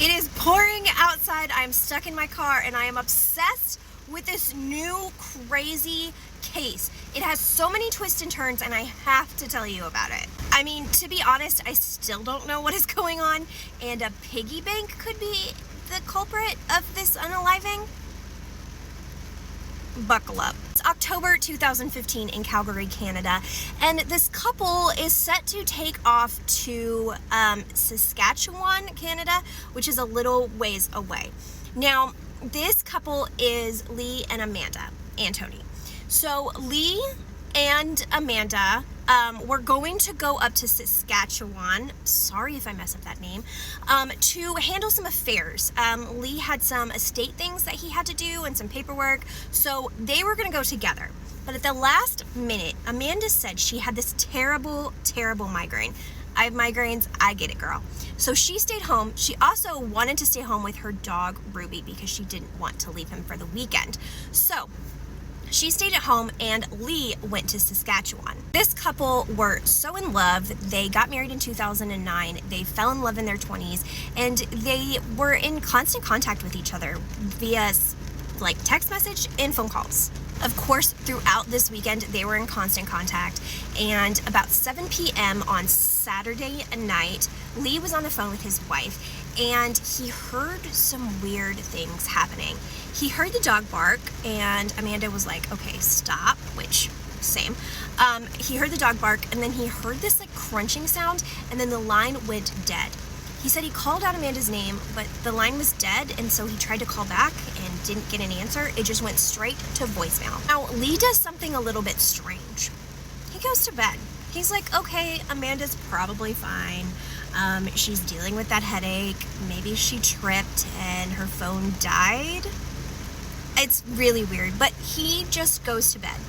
It is pouring outside. I'm stuck in my car and I am obsessed with this new crazy case. It has so many twists and turns and I have to tell you about it. I mean, to be honest, I still don't know what is going on, and a piggy bank could be the culprit of this unaliving. Buckle up. It's October 2015 in Calgary, Canada, and this couple is set to take off to Saskatchewan, Canada, which is a little ways away. Now, this couple is Lee and Amanda Antoni. So Lee and Amanda were going to go up to Saskatchewan, sorry if I mess up that name, to handle some affairs. Lee had some estate things that he had to do and some paperwork, so they were going to go together. But at the last minute, Amanda said she had this terrible, terrible migraine. I have migraines, I get it, girl. So she stayed home. She also wanted to stay home with her dog, Ruby, because she didn't want to leave him for the weekend. So she stayed at home and Lee went to Saskatchewan. This couple were so in love. They got married in 2009. They fell in love in their 20s, and they were in constant contact with each other via like text message and phone calls. Of course, throughout this weekend, they were in constant contact, and about 7 p.m. on Saturday night, Lee was on the phone with his wife, and he heard some weird things happening. He heard the dog bark, and Amanda was like, okay, stop, which, same. He heard the dog bark, and then he heard this like crunching sound, and then the line went dead. He said he called out Amanda's name, but the line was dead, and so he tried to call back and didn't get an answer. It just went straight to voicemail. Now, Lee does something a little bit strange. He goes to bed. He's like, okay, Amanda's probably fine. She's dealing with that headache. Maybe she tripped and her phone died. It's really weird, but he just goes to bed.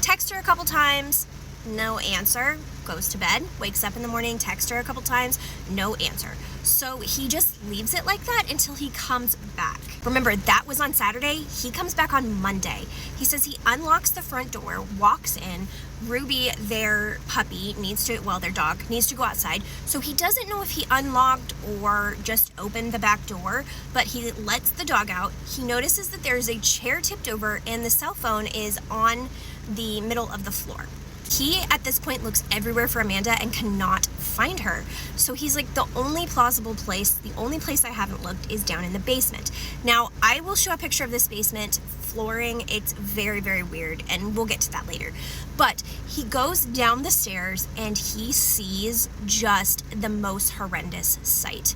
Texts her a couple times, no answer. Goes to bed, wakes up in the morning, texts her a couple times, no answer. So he just leaves it like that until he comes back. Remember, that was on Saturday. He comes back on Monday. He says he unlocks the front door, walks in. Ruby, their puppy, their dog, needs to go outside. So he doesn't know if he unlocked or just opened the back door, but he lets the dog out. He notices that there's a chair tipped over and the cell phone is on the middle of the floor. He, at this point, looks everywhere for Amanda and cannot find her. So he's like, the only plausible place, the only place I haven't looked is down in the basement. Now, I will show a picture of this basement flooring. It's very, very weird, and we'll get to that later. But he goes down the stairs and he sees just the most horrendous sight.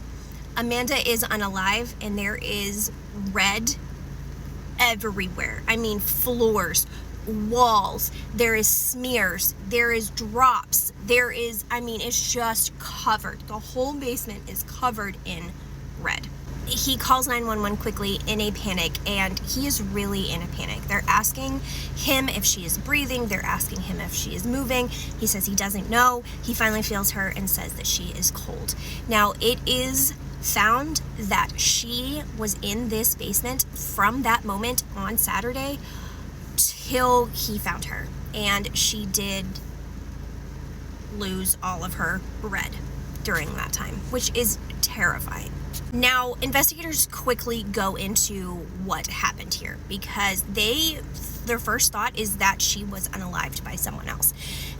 Amanda is unalive, and there is red everywhere. I mean, floors, walls, there is smears, there is drops, it's just covered. The whole basement is covered in red. He calls 911 quickly in a panic, and he is really in a panic. They're asking him if she is breathing. They're asking him if she is moving. He says he doesn't know. He finally feels her and says that she is cold. Now, it is found that she was in this basement from that moment on Saturday till he found her, and she did lose all of her red during that time, which is terrifying. Now, investigators quickly go into what happened here, because their first thought is that she was unalived by someone else.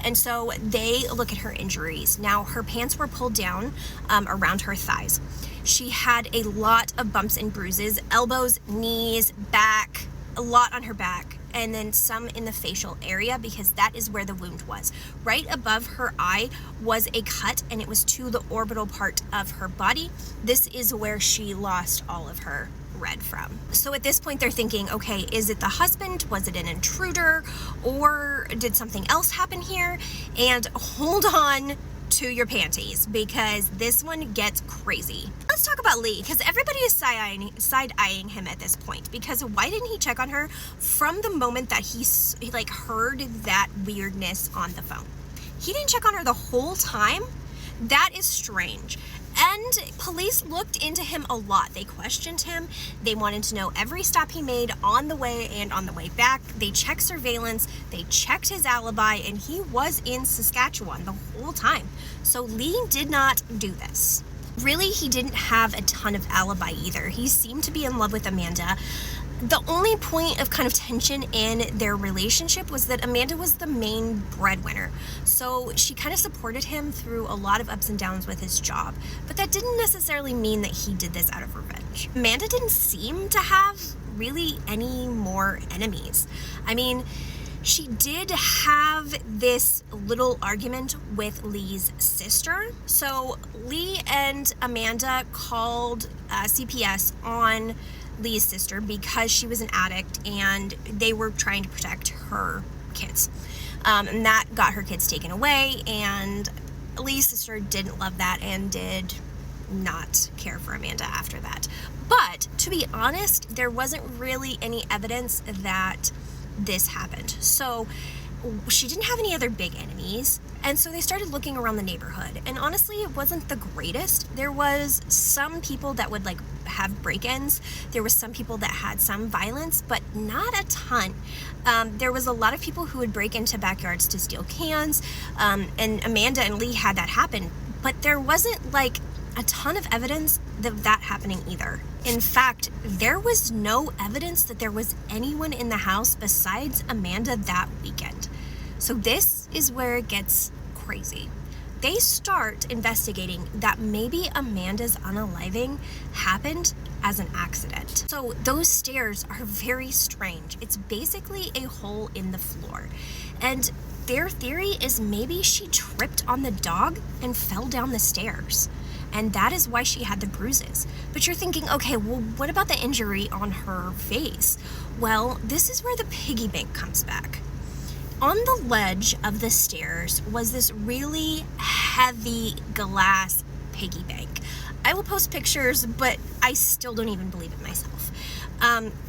And so they look at her injuries. Now, her pants were pulled down around her thighs. She had a lot of bumps and bruises, elbows, knees, back, a lot on her back, and then some in the facial area, because that is where the wound was. Right above her eye was a cut, and it was to the orbital part of her body. This is where she lost all of her red from. So at this point, they're thinking, okay, is it the husband? Was it an intruder? Or did something else happen here? And hold on to your panties, because this one gets crazy. Let's talk about Lee, because everybody is side-eyeing him at this point, because why didn't he check on her from the moment that he heard that weirdness on the phone? He didn't check on her the whole time? That is strange. And police looked into him a lot. They questioned him. They wanted to know every stop he made on the way and on the way back. They checked surveillance. They checked his alibi, and he was in Saskatchewan the whole time. So Lee did not do this. Really, he didn't have a ton of alibi either. He seemed to be in love with Amanda. The only point of kind of tension in their relationship was that Amanda was the main breadwinner. So she kind of supported him through a lot of ups and downs with his job. But that didn't necessarily mean that he did this out of revenge. Amanda didn't seem to have really any more enemies. I mean, she did have this little argument with Lee's sister. So Lee and Amanda called CPS on Lee's sister because she was an addict and they were trying to protect her kids. And that got her kids taken away, and Lee's sister didn't love that and did not care for Amanda after that. But to be honest, there wasn't really any evidence that this happened. So she didn't have any other big enemies, and so they started looking around the neighborhood, and honestly it wasn't the greatest. There was some people that would like have break-ins, there was some people that had some violence, but not a ton. There was a lot of people who would break into backyards to steal cans, and Amanda and Lee had that happen, but there wasn't like a ton of evidence of that happening either. In fact, there was no evidence that there was anyone in the house besides Amanda that weekend. So this is where it gets crazy. They start investigating that maybe Amanda's unaliving happened as an accident. So those stairs are very strange. It's basically a hole in the floor. And their theory is maybe she tripped on the dog and fell down the stairs. And that is why she had the bruises. But you're thinking, okay, well, what about the injury on her face? Well, this is where the piggy bank comes back. On the ledge of the stairs was this really heavy glass piggy bank. I will post pictures, but I still don't even believe it myself.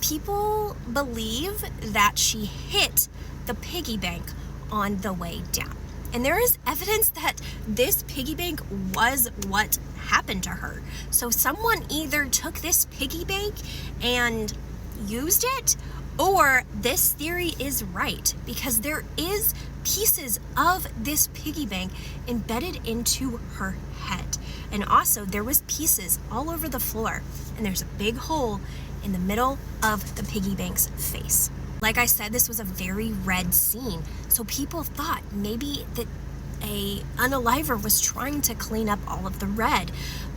People believe that she hit the piggy bank on the way down. And there is evidence that this piggy bank was what happened to her. So someone either took this piggy bank and used it, or this theory is right, because there is pieces of this piggy bank embedded into her head. And also there was pieces all over the floor, and there's a big hole in the middle of the piggy bank's face. Like I said, this was a very red scene, so people thought maybe that a unaliver was trying to clean up all of the red.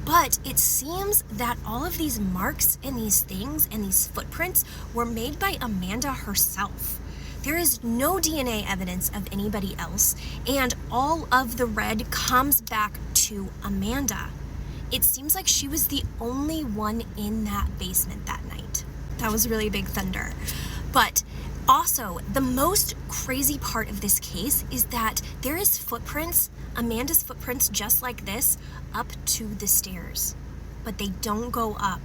But it seems that all of these marks and these things and these footprints were made by Amanda herself. There is no DNA evidence of anybody else, and all of the red comes back to Amanda. It seems like she was the only one in that basement that night. That was really big thunder. But also, the most crazy part of this case is that there is footprints, Amanda's footprints just like this, up to the stairs. But they don't go up.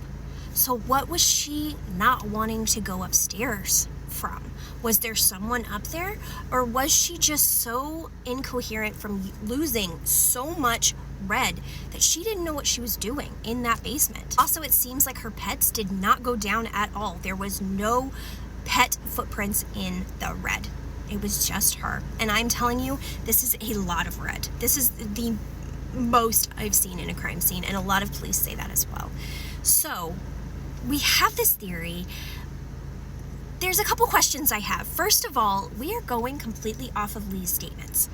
So what was she not wanting to go upstairs from? Was there someone up there? Or was she just so incoherent from losing so much red that she didn't know what she was doing in that basement? Also, it seems like her pets did not go down at all. There was no pet footprints in the red. It was just her. And I'm telling you, this is a lot of red. This is the most I've seen in a crime scene, and a lot of police say that as well. So we have this theory. There's a couple questions I have. First of all, we are going completely off of Lee's statements.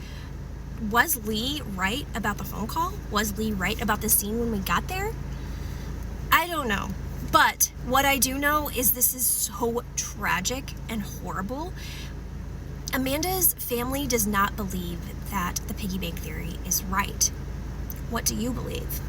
Was Lee right about the phone call? Was Lee right about the scene when we got there? I don't know. But what I do know is this is so tragic and horrible. Amanda's family does not believe that the piggy bank theory is right. What do you believe?